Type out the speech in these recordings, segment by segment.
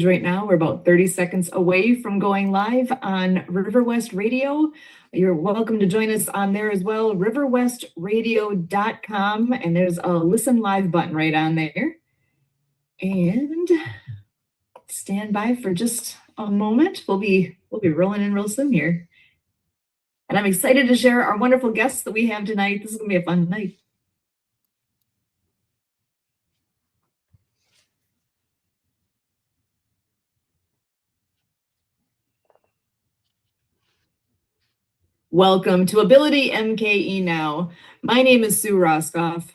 Right now, we're about 30 seconds away from going live on River West Radio. You're welcome to join us on there as well, riverwestradio.com, and there's a listen live button right on there. And stand by for just a moment. We'll be rolling in real soon here. And I'm excited to share our wonderful guests that we have tonight. This is gonna be a fun night. Welcome to AbilityMKE Now. My name is Sue Rosopf.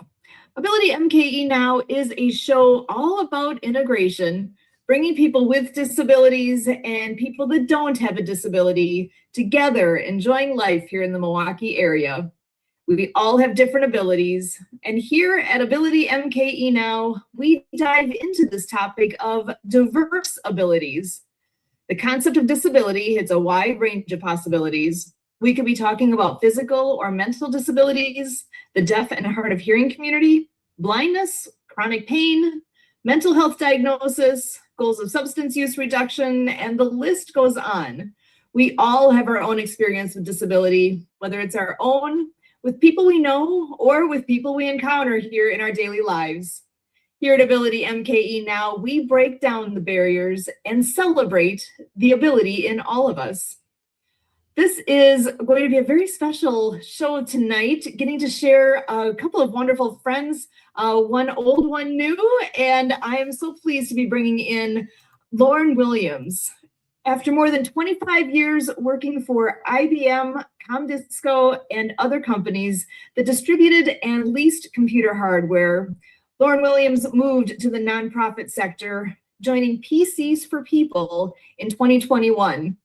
AbilityMKE Now is a show all about integration, bringing people with disabilities and people that don't have a disability together, enjoying life here in the Milwaukee area. We all have different abilities, and here at AbilityMKE Now, we dive into this topic of diverse abilities. The concept of disability hits a wide range of possibilities. We could be talking about physical or mental disabilities, the deaf and hard of hearing community, blindness, chronic pain, mental health diagnosis, goals of substance use reduction, and the list goes on. We all have our own experience with disability, whether it's our own, with people we know, or with people we encounter here in our daily lives. Here at AbilityMKE Now, we break down the barriers and celebrate the ability in all of us. This is going to be a very special show tonight, getting to share a couple of wonderful friends, one old, one new, and I am so pleased to be bringing in Loren Williams. After more than 25 years working for IBM, Comdisco, and other companies that distributed and leased computer hardware, Loren Williams moved to the nonprofit sector, joining PCs for People in 2021.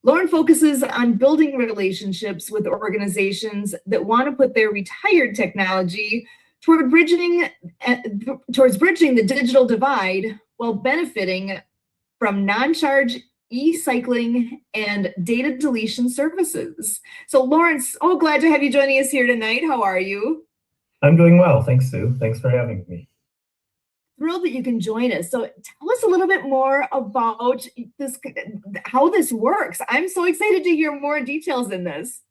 Loren focuses on building relationships with organizations that want to put their retired technology towards bridging the digital divide while benefiting from non-charge e-cycling and data deletion services. So Loren, so glad to have you joining us here tonight. How are you? I'm doing well. Thanks, Sue. Thanks for having me. Thrilled that you can join us. So tell us a little bit more about this, how this works. I'm so excited to hear more details in this.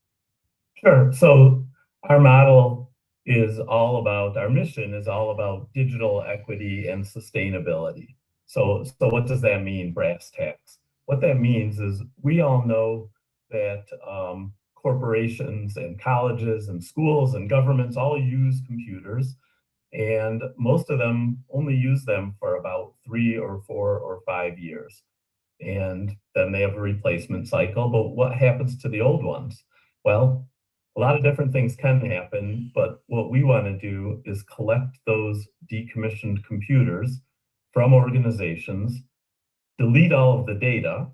Sure. So our model is all about, our mission is all about digital equity and sustainability. So what does that mean, brass tacks? What that means is we all know that corporations and colleges and schools and governments all use computers, and most of them only use them for about 3 or 4 or 5 years. And then they have a replacement cycle. But what happens to the old ones? Well, a lot of different things can happen, but what we want to do is collect those decommissioned computers from organizations, delete all of the data,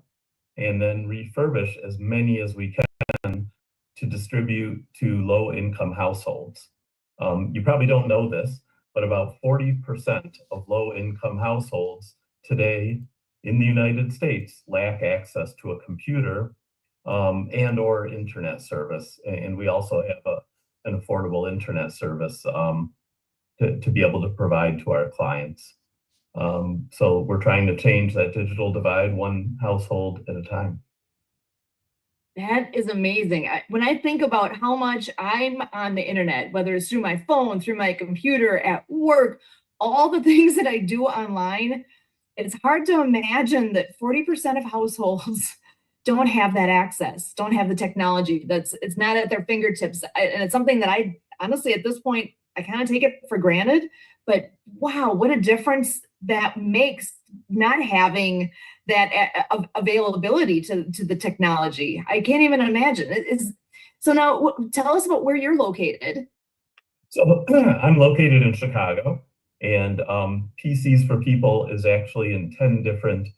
and then refurbish as many as we can to distribute to low-income households. You probably don't know this, but about 40% of low-income households today in the United States lack access to a computer and or internet service. And we also have an affordable internet service to be able to provide to our clients. So we're trying to change that digital divide one household at a time. That is amazing. When I think about how much I'm on the internet, whether it's through my phone, through my computer, at work, all the things that I do online, it's hard to imagine that 40% of households don't have that access, don't have the technology. It's not at their fingertips. And it's something that I honestly, at this point, I kind of take it for granted. But wow, what a difference that makes not having that availability to the technology. I can't even imagine. So now tell us about where you're located. So I'm located in Chicago, and PCs for People is actually in 10 different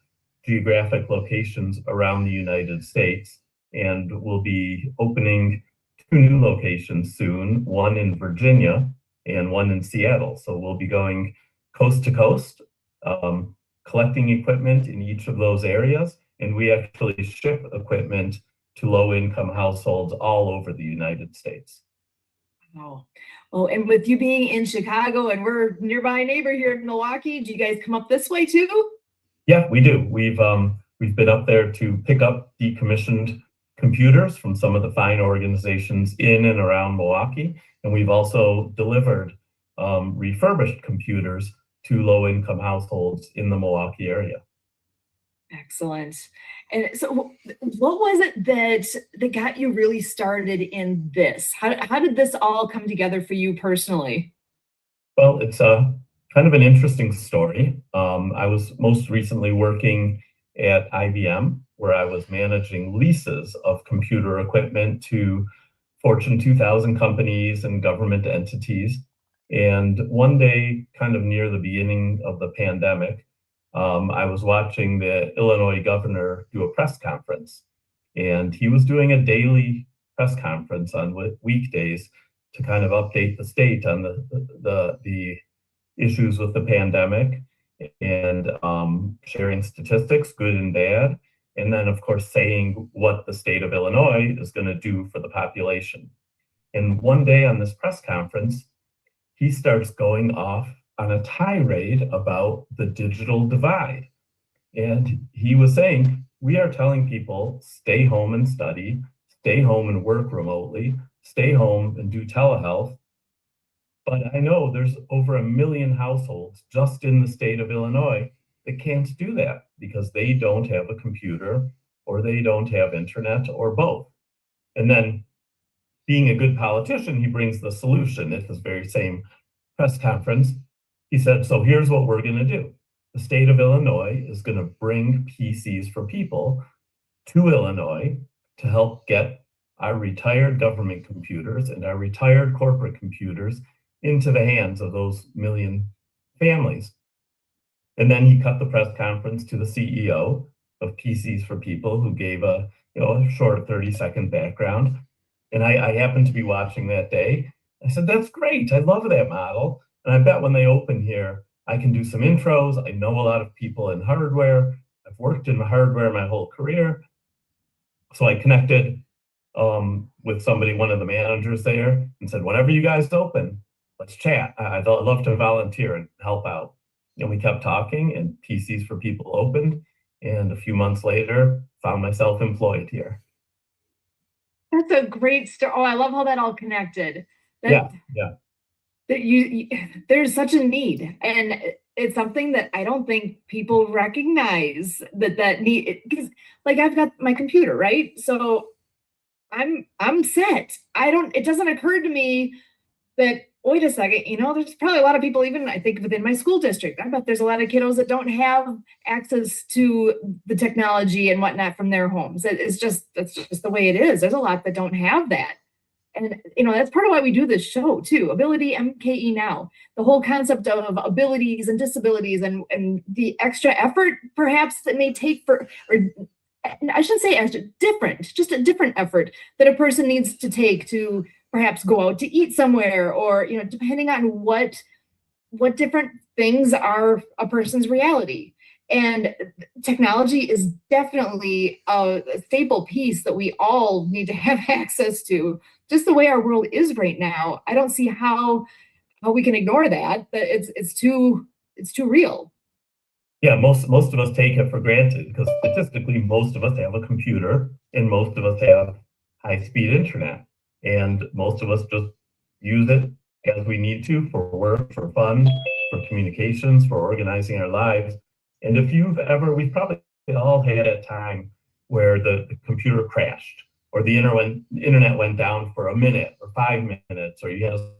geographic locations around the United States, and we'll be opening 2 new locations soon, one in Virginia and one in Seattle. So we'll be going coast to coast, collecting equipment in each of those areas, and we actually ship equipment to low-income households all over the United States. Wow. Oh, and with you being in Chicago and we're nearby neighbor here in Milwaukee, do you guys come up this way too? Yeah, we do. We've been up there to pick up decommissioned computers from some of the fine organizations in and around Milwaukee, and we've also delivered refurbished computers to low-income households in the Milwaukee area. Excellent. And so what was it that got you really started in this? How did this all come together for you personally? Well, it's a kind of an interesting story. I was most recently working at IBM, where I was managing leases of computer equipment to Fortune 2000 companies and government entities. And one day, kind of near the beginning of the pandemic, I was watching the Illinois governor do a press conference, and he was doing a daily press conference on weekdays to kind of update the state on the issues with the pandemic and sharing statistics, good and bad, and then of course saying what the state of Illinois is going to do for the population. And one day on this press conference, he starts going off on a tirade about the digital divide. And he was saying, we are telling people, stay home and study, stay home and work remotely, stay home and do telehealth. But I know there's over 1 million households just in the state of Illinois that can't do that because they don't have a computer or they don't have internet or both. And then being a good politician, he brings the solution at this very same press conference. He said, so here's what we're going to do. The state of Illinois is going to bring PCs for people to Illinois to help get our retired government computers and our retired corporate computers into the hands of those 1 million families. And then he cut the press conference to the CEO of PCs for People, who gave a short 30-second background. And I happened to be watching that day. I said, that's great. I love that model. And I bet when they open here, I can do some intros. I know a lot of people in hardware. I've worked in hardware my whole career. So I connected with somebody, one of the managers there, and said, whenever you guys open, let's chat. I'd love to volunteer and help out. And we kept talking, and PCs for People opened. And a few months later, found myself employed here. That's a great story. Oh, I love how that all connected. Yeah. That there's such a need, and it's something that I don't think people recognize that need, because like I've got my computer, right? So I'm set. It doesn't occur to me that, wait a second, there's probably a lot of people, even I think within my school district, I bet there's a lot of kiddos that don't have access to the technology and whatnot from their homes. That's just the way it is. There's a lot that don't have that. And, that's part of why we do this show too, AbilityMKE Now, the whole concept of abilities and disabilities and the extra effort perhaps that may take or I shouldn't say extra, just a different effort that a person needs to take to perhaps go out to eat somewhere, or, depending on what different things are a person's reality. And technology is definitely a staple piece that we all need to have access to. Just the way our world is right now, I don't see how we can ignore that. That it's too real. Yeah, most of us take it for granted because statistically, most of us have a computer and most of us have high-speed internet, and most of us just use it as we need to for work, for fun, for communications, for organizing our lives. And if we've probably all had a time where the computer crashed or the internet went down for a minute or 5 minutes, or you had a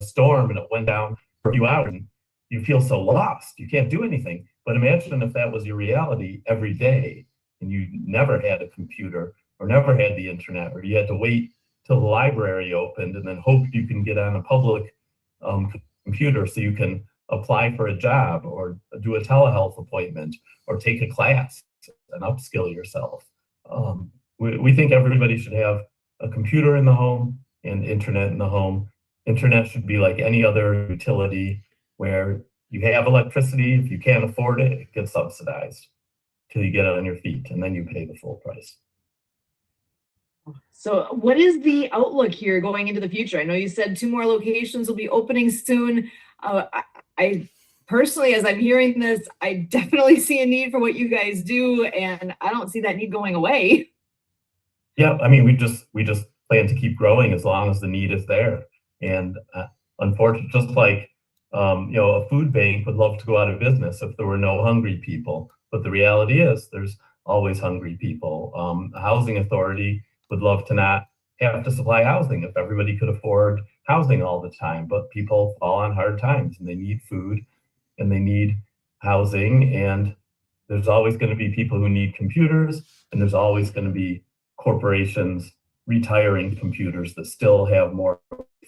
storm and it went down for a few hours and you feel so lost, you can't do anything. But imagine if that was your reality every day and you never had a computer or never had the internet, or you had to wait till the library opened and then hope you can get on a public computer so you can apply for a job or do a telehealth appointment or take a class and upskill yourself. We think everybody should have a computer in the home and internet in the home. Internet should be like any other utility where you have electricity. If you can't afford it, it gets subsidized till you get on your feet, and then you pay the full price. So what is the outlook here going into the future? I know you said 2 more locations will be opening soon. I personally, as I'm hearing this, I definitely see a need for what you guys do, and I don't see that need going away. Yeah, I mean, we just plan to keep growing as long as the need is there. And unfortunately, just like a food bank would love to go out of business if there were no hungry people. But the reality is, there's always hungry people. A housing authority would love to not have to supply housing if everybody could afford housing all the time. But people fall on hard times, and they need food, and they need housing, and there's always going to be people who need computers, and there's always going to be corporations retiring computers that still have more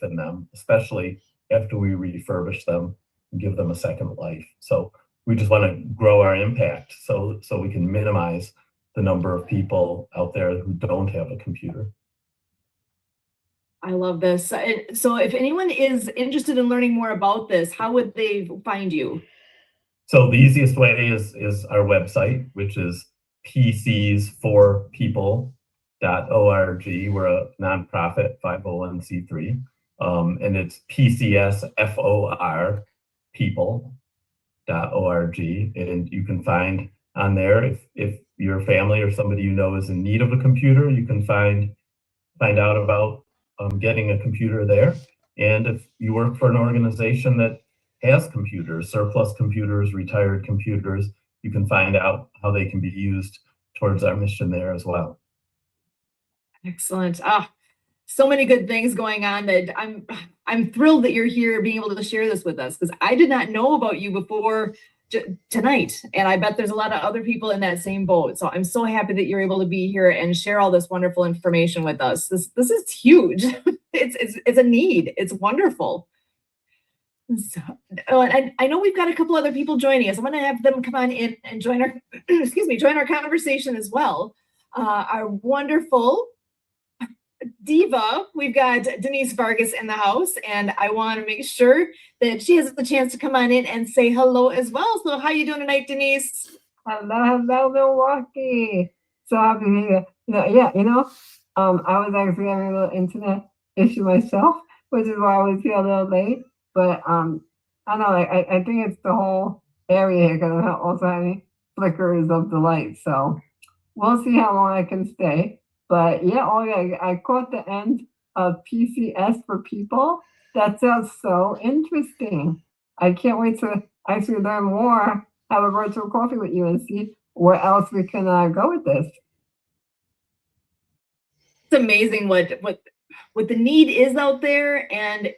in them, especially after we refurbish them and give them a second life. So we just want to grow our impact so we can minimize the number of people out there who don't have a computer. I love this. So if anyone is interested in learning more about this, how would they find you? So the easiest way is our website, which is pcsforpeople.org. We're a nonprofit 501c3, and it's PCSFOR people.org. And you can find on there, if your family or somebody you know is in need of a computer, you can find out about getting a computer there. And if you work for an organization that has computers, surplus computers, retired computers, you can find out how they can be used towards our mission there as well. Excellent. So many good things going on that I'm thrilled that you're here being able to share this with us, because I did not know about you before tonight, and I bet there's a lot of other people in that same boat. So I'm so happy that you're able to be here and share all this wonderful information with us. This is huge. It's a need. It's wonderful. So, and I know we've got a couple other people joining us. I'm going to have them come on in and join our join our conversation as well. Our wonderful diva, we've got Denise Vargas in the house, and I want to make sure that she has the chance to come on in and say hello as well. So how you doing tonight, Denise? Hello, Milwaukee. So happy to be here. I was actually having a little internet issue myself, which is why I was here a little late. But I don't know, I think it's the whole area here, because I'm also having flickers of the light. So we'll see how long I can stay. But yeah, I caught the end of PCS for people. That sounds so interesting. I can't wait to actually learn more, have a virtual coffee with you, and see where else we can go with this. It's amazing what the need is out there, and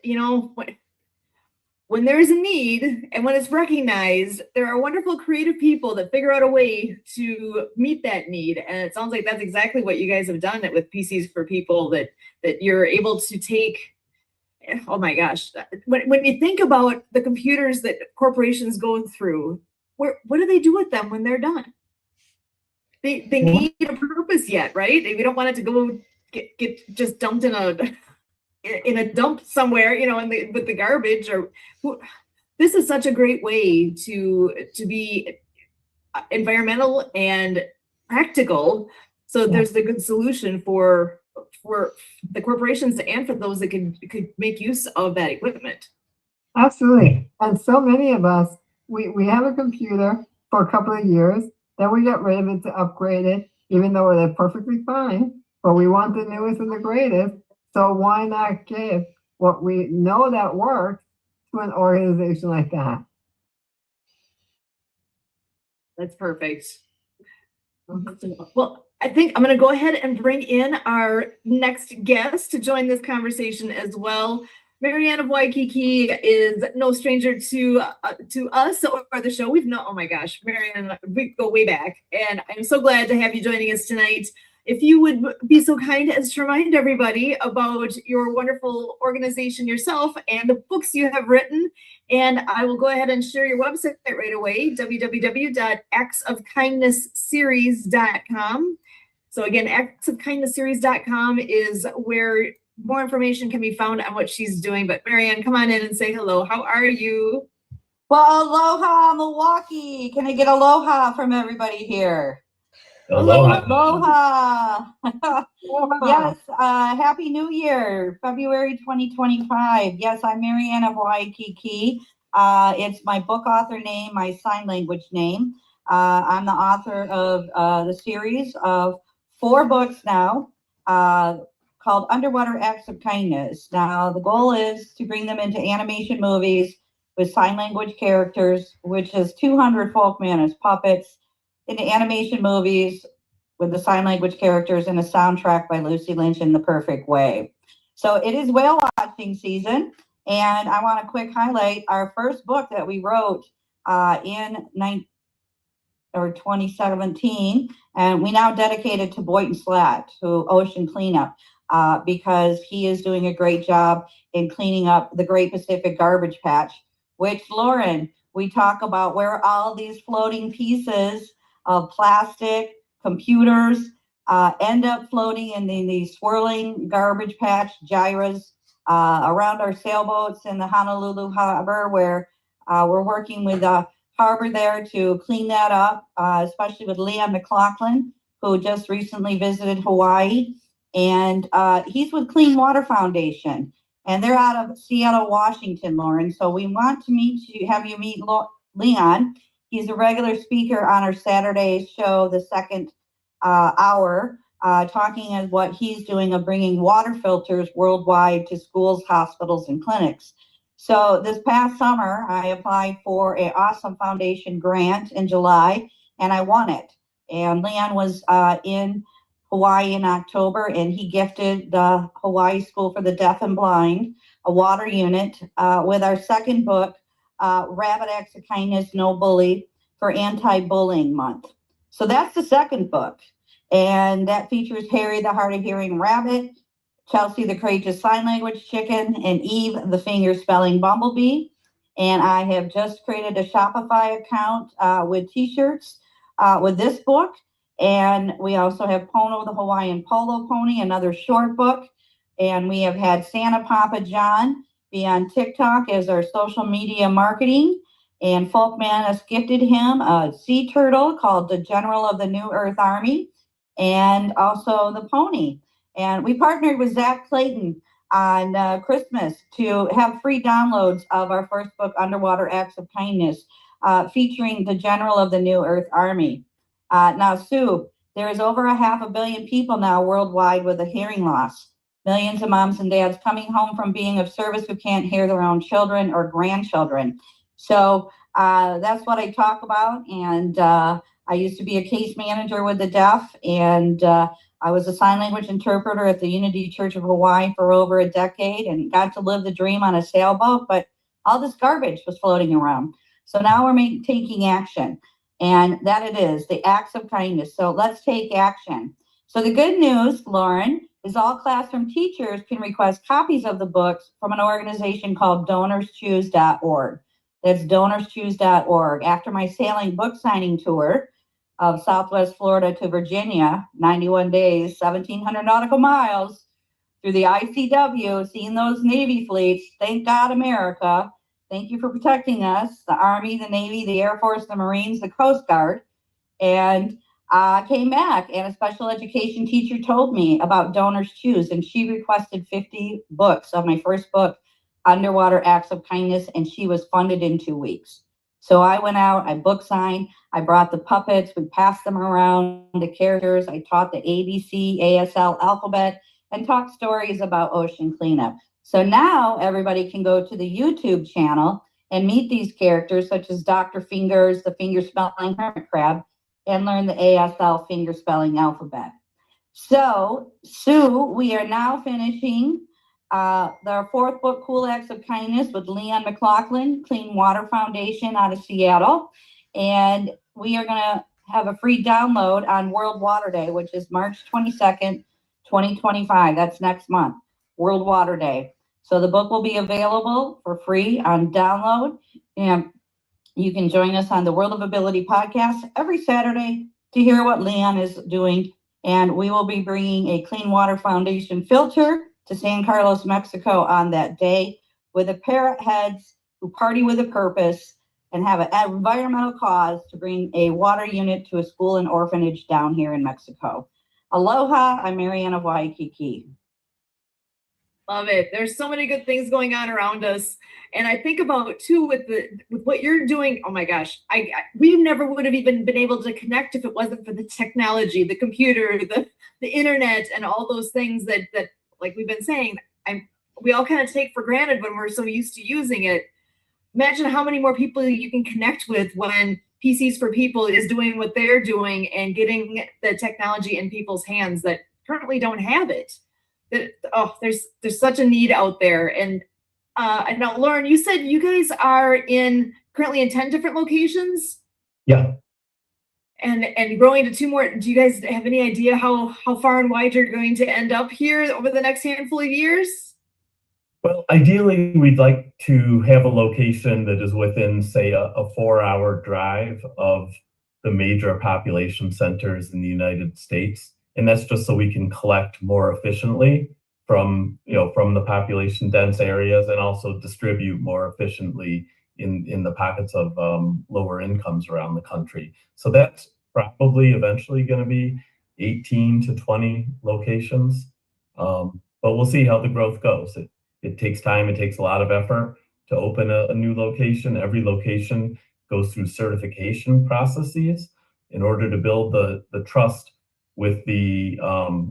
when there is a need and when it's recognized, there are wonderful creative people that figure out a way to meet that need. And it sounds like that's exactly what you guys have done with PCs for People, that you're able to take. Oh my gosh, when you think about the computers that corporations go through, what do they do with them when they're done? They need a purpose yet, right? We don't want it to go get just dumped in a dump somewhere, with the garbage. This is such a great way to be environmental and practical. So there's the good solution for the corporations and for those that could make use of that equipment. Absolutely. And so many of us, we have a computer for a couple of years, then we get rid of it to upgrade it, even though they're perfectly fine, but we want the newest and the greatest. So why not give what we know that works to an organization like that? That's perfect. Well, I think I'm going to go ahead and bring in our next guest to join this conversation as well. Marianne of Waikiki is no stranger to us or the show. We've known, oh my gosh, Marianne, we go way back, and I'm so glad to have you joining us tonight. If you would be so kind as to remind everybody about your wonderful organization yourself and the books you have written. And I will go ahead and share your website right away, www.actsofkindnessseries.com. So again, actsofkindnessseries.com is where more information can be found on what she's doing. But Marianne, come on in and say hello. How are you? Well, aloha, Milwaukee. Can I get aloha from everybody here? Aloha. Aloha. Yes, Happy New Year, February 2025. Yes, I'm Marianne of Waikiki. It's my book author name, my sign language name. I'm the author of the series of 4 books now called Underwater Acts of Kindness. Now, the goal is to bring them into animation movies with sign language characters, which is 200 Folkman as puppets, into animation movies with the sign language characters and a soundtrack by Lucy Lynch in the perfect way. So it is whale watching season, and I want to quick highlight our first book that we wrote in 2017, and we now dedicated to Boynton Slat, to ocean cleanup, because he is doing a great job in cleaning up the Great Pacific Garbage Patch, which, Loren, we talk about where all these floating pieces of plastic, computers, end up floating in the swirling garbage patch gyres around our sailboats in the Honolulu Harbor, where we're working with harbor there to clean that up, especially with Leon McLaughlin, who just recently visited Hawaii. And he's with Clean Water Foundation, and they're out of Seattle, Washington, Loren. So we want to have you meet Leon. He's a regular speaker on our Saturday show, the second hour, talking as what he's doing of bringing water filters worldwide to schools, hospitals, and clinics. So this past summer, I applied for an awesome foundation grant in July, and I won it. And Leon was in Hawaii in October, and he gifted the Hawaii School for the Deaf and Blind a water unit with our second book, Rabbit Acts of Kindness, No Bully, for Anti-Bullying Month. So that's the second book, and that features Harry, the hard of hearing rabbit, Chelsea, the courageous sign language chicken, and Eve, the finger spelling bumblebee. And I have just created a Shopify account with t-shirts with this book. And we also have Pono, the Hawaiian polo pony, another short book. And we have had Santa Papa John be on TikTok as our social media marketing. And Folkman has gifted him a sea turtle called the General of the New Earth Army, and also the pony. And we partnered with Zach Clayton on Christmas to have free downloads of our first book, Underwater Acts of Kindness, featuring the General of the New Earth Army. Now, Sue, there is over 500 million people now worldwide with a hearing loss. Millions of moms and dads coming home from being of service who can't hear their own children or grandchildren. So that's what I talk about. And I used to be a case manager with the deaf, and I was a sign language interpreter at the Unity Church of Hawaii for over a decade, and got to live the dream on a sailboat, but all this garbage was floating around. So now we're taking action, and that it is, the acts of kindness. So let's take action. So the good news, Loren, is all classroom teachers can request copies of the books from an organization called DonorsChoose.org. That's DonorsChoose.org. After my sailing book signing tour of Southwest Florida to Virginia, 91 days, 1,700 nautical miles through the ICW, seeing those Navy fleets. Thank God, America. Thank you for protecting us, the Army, the Navy, the Air Force, the Marines, the Coast Guard. And I came back, and a special education teacher told me about Donors Choose, and she requested 50 books of my first book, Underwater Acts of Kindness, and she was funded in 2 weeks. So I went out, I book signed, I brought the puppets, we passed them around, the characters, I taught the ABC, ASL alphabet, and talked stories about ocean cleanup. So now everybody can go to the YouTube channel and meet these characters, such as Dr. Fingers, the finger spelling hermit crab, and learn the ASL finger spelling alphabet. So, Sue, we are now finishing our fourth book, Cool Acts of Kindness, with Leon McLaughlin, Clean Water Foundation out of Seattle. And we are going to have a free download on World Water Day, which is March 22nd, 2025. That's next month, World Water Day. So the book will be available for free on download. And you can join us on the World of Ability podcast every Saturday to hear what Leon is doing. And we will be bringing a Clean Water Foundation filter to San Carlos, Mexico on that day, with the parrot heads who party with a purpose and have an environmental cause to bring a water unit to a school and orphanage down here in Mexico. Aloha, I'm Mariana Waikiki. Love it. There's so many good things going on around us. And I think about too with what you're doing. Oh my gosh, we never would have even been able to connect if it wasn't for the technology, the computer, the internet, and all those things that like we've been saying, we all kind of take for granted when we're so used to using it. Imagine how many more people you can connect with when PCs for People is doing what they're doing and getting the technology in people's hands that currently don't have it. There's such a need out there. And I know, Loren, you said you guys are currently in 10 different locations? Yeah. And growing to 2 more. Do you guys have any idea how far and wide you're going to end up here over the next handful of years? Well, ideally, we'd like to have a location that is within, say, a 4-hour drive of the major population centers in the United States. And that's just so we can collect more efficiently from the population dense areas, and also distribute more efficiently in the pockets of lower incomes around the country. So that's probably eventually going to be 18 to 20 locations. But we'll see how the growth goes. It takes time. It takes a lot of effort to open a new location. Every location goes through certification processes in order to build the trust with the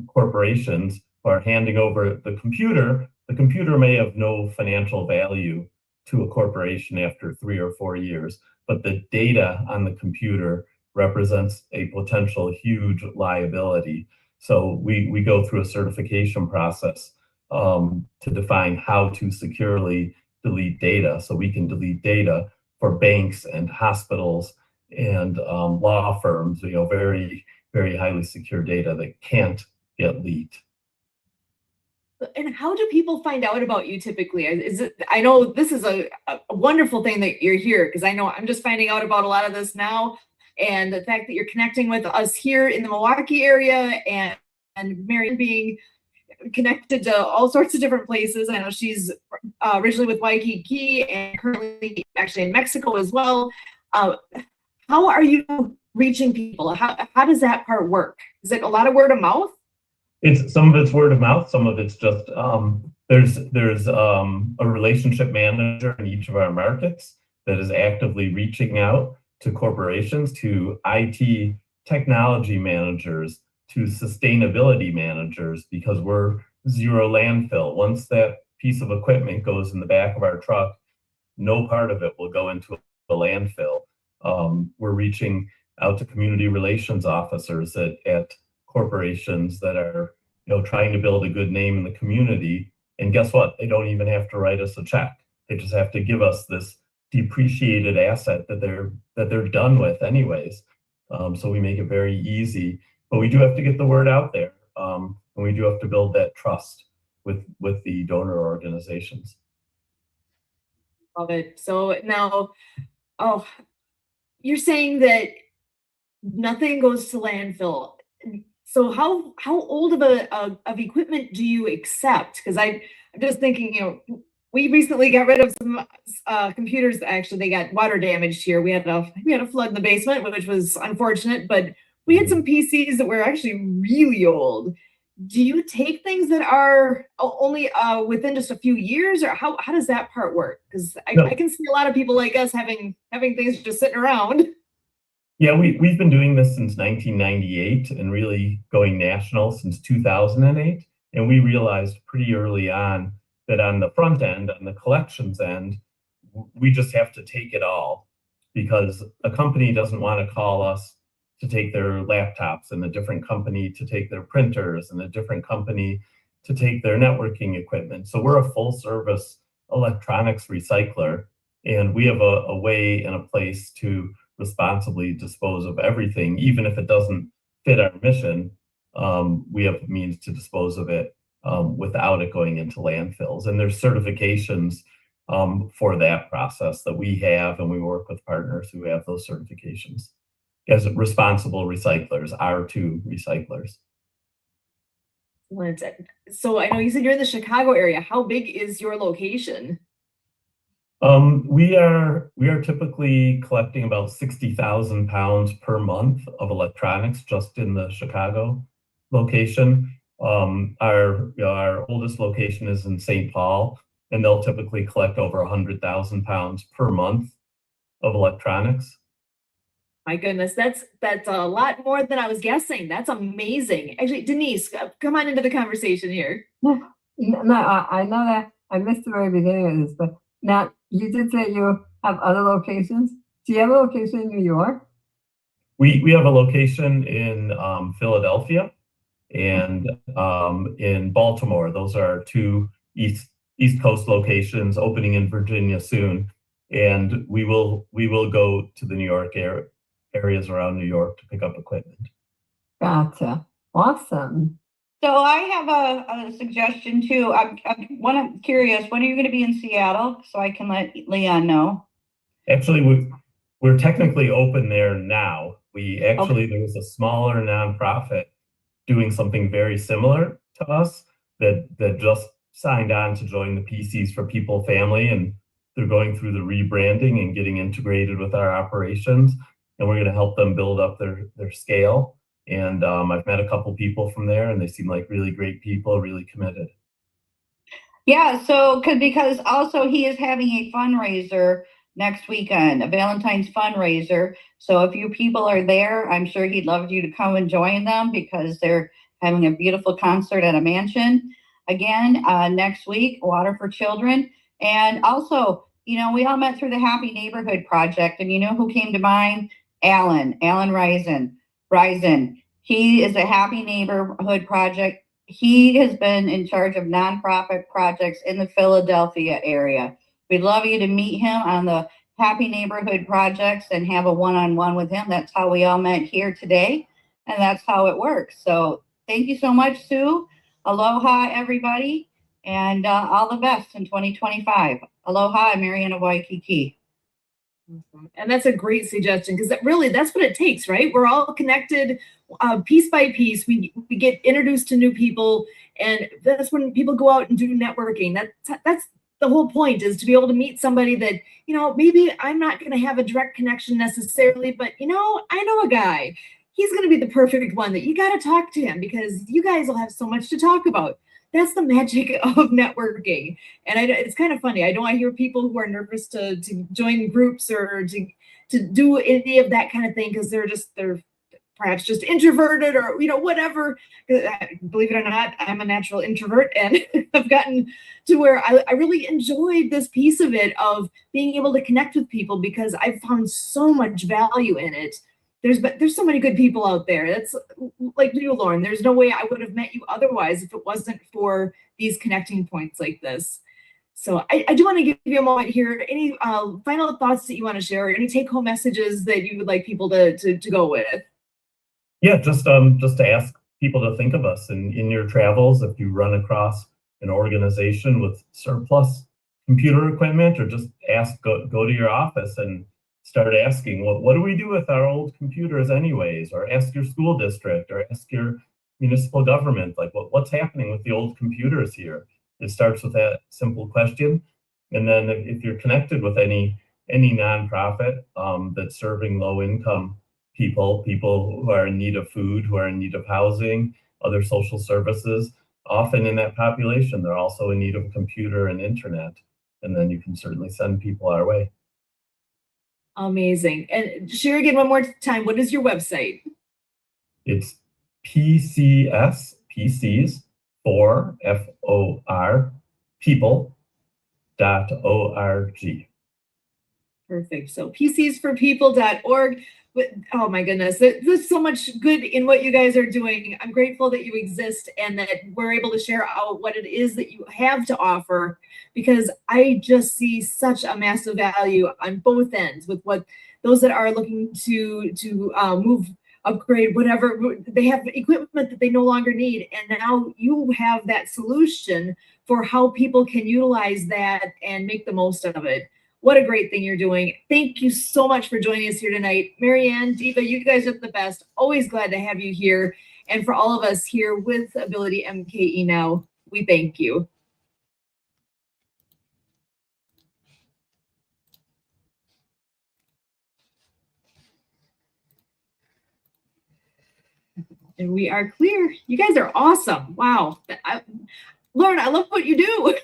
corporations who are handing over the computer. The computer may have no financial value to a corporation after 3 or 4 years, but the data on the computer represents a potential huge liability. So we go through a certification process to define how to securely delete data. So we can delete data for banks and hospitals and law firms, very, very highly secure data that can't get leaked. And how do people find out about you typically? I know this is a wonderful thing that you're here, because I know I'm just finding out about a lot of this now. And the fact that you're connecting with us here in the Milwaukee area, and Mary being connected to all sorts of different places. I know she's originally with Waikiki and currently actually in Mexico as well. How are you reaching people? How does that part work? Is it a lot of word of mouth? Some of it's word of mouth. Some of it's just there's a relationship manager in each of our markets that is actively reaching out to corporations, to IT technology managers, to sustainability managers, because we're zero landfill. Once that piece of equipment goes in the back of our truck, no part of it will go into a landfill. We're reaching out to community relations officers at corporations that are trying to build a good name in the community. And guess what? They don't even have to write us a check. They just have to give us this depreciated asset that they're done with anyways. So we make it very easy. But we do have to get the word out there, and we do have to build that trust with the donor organizations. Love it. So now, you're saying that nothing goes to landfill. So how old of equipment do you accept? Because I'm just thinking, we recently got rid of some computers. Actually, they got water damaged here. We had a flood in the basement, which was unfortunate, but we had some PCs that were actually really old. Do you take things that are only within just a few years, or how does that part work? Because I can see a lot of people like us having things just sitting around. Yeah, we've been doing this since 1998 and really going national since 2008. And we realized pretty early on that on the front end, on the collections end, we just have to take it all, because a company doesn't want to call us to take their laptops, and a different company to take their printers, and a different company to take their networking equipment. So we're a full service electronics recycler, and we have a way and a place to responsibly dispose of everything. Even if it doesn't fit our mission, we have means to dispose of it without it going into landfills. And there's certifications for that process that we have, and we work with partners who have those certifications as responsible recyclers, R2 recyclers. So I know you said you're in the Chicago area. How big is your location? We are typically collecting about 60,000 pounds per month of electronics just in the Chicago location. Our oldest location is in St. Paul, and they'll typically collect over 100,000 pounds per month of electronics. My goodness, that's a lot more than I was guessing. That's amazing. Actually, Denise, come on into the conversation here. No, I know that I missed the very beginning of this, but now you did say you have other locations. Do you have a location in New York? We have a location in Philadelphia and in Baltimore. Those are our two East Coast locations, opening in Virginia soon. And we will go to the New York areas around New York to pick up equipment. Gotcha. Awesome. So I have a suggestion too. I'm curious, when are you going to be in Seattle so I can let Leon know? Actually, we're technically open there now. There was a smaller nonprofit doing something very similar to us that just signed on to join the PCs for People family, and they're going through the rebranding and getting integrated with our operations, and we're going to help them build up their scale. And I've met a couple people from there, and they seem like really great people, really committed. Yeah, so because also he is having a fundraiser next weekend, a Valentine's fundraiser. So if you people are there, I'm sure he'd love you to come and join them because they're having a beautiful concert at a mansion again next week, Water for Children. And also, you know, we all met through the Happy Neighborhood Project, and you know who came to mind? Alan Risen. He is a Happy Neighborhood Project. He has been in charge of nonprofit projects in the Philadelphia area. We'd love you to meet him on the Happy Neighborhood Projects and have a one-on-one with him. That's how we all met here today, and that's how it works. So thank you so much, Sue. Aloha, everybody, and all the best in 2025. Aloha, Mariana Waikiki. And that's a great suggestion because that's what it takes, right? We're all connected piece by piece. We get introduced to new people, and that's when people go out and do networking. That's the whole point, is to be able to meet somebody that, you know, maybe I'm not going to have a direct connection necessarily, but you know, I know a guy. He's going to be the perfect one that you got to talk to him because you guys will have so much to talk about. That's the magic of networking. And it's kind of funny. I hear people who are nervous to join groups or to do any of that kind of thing because they're perhaps just introverted or, you know, whatever. Believe it or not, I'm a natural introvert, and I've gotten to where I really enjoyed this piece of it, of being able to connect with people, because I've found so much value in it. There's so many good people out there. That's like you, Loren. There's no way I would have met you otherwise if it wasn't for these connecting points like this. So I do want to give you a moment here. Any final thoughts that you want to share, or any take-home messages that you would like people to go with? Yeah, just to ask people to think of us in your travels. If you run across an organization with surplus computer equipment, or just go to your office and start asking, what do we do with our old computers anyways? Or ask your school district, or ask your municipal government, like what's happening with the old computers here? It starts with that simple question. And then if you're connected with any nonprofit that's serving low income people who are in need of food, who are in need of housing, other social services, often in that population, they're also in need of a computer and internet. And then you can certainly send people our way. Amazing. And share again one more time. What is your website? It's PCS, PCs, for FOR, people.org. Perfect. So PCsForPeople.org. But oh my goodness, there's so much good in what you guys are doing. I'm grateful that you exist and that we're able to share out what it is that you have to offer, because I just see such a massive value on both ends with what those that are looking to move, upgrade, whatever. They have equipment that they no longer need, and now you have that solution for how people can utilize that and make the most of it. What a great thing you're doing. Thank you so much for joining us here tonight. Marianne, Diva, you guys are the best. Always glad to have you here. And for all of us here with AbilityMKE Now, we thank you. And we are clear. You guys are awesome. Wow. Lauren, I love what you do.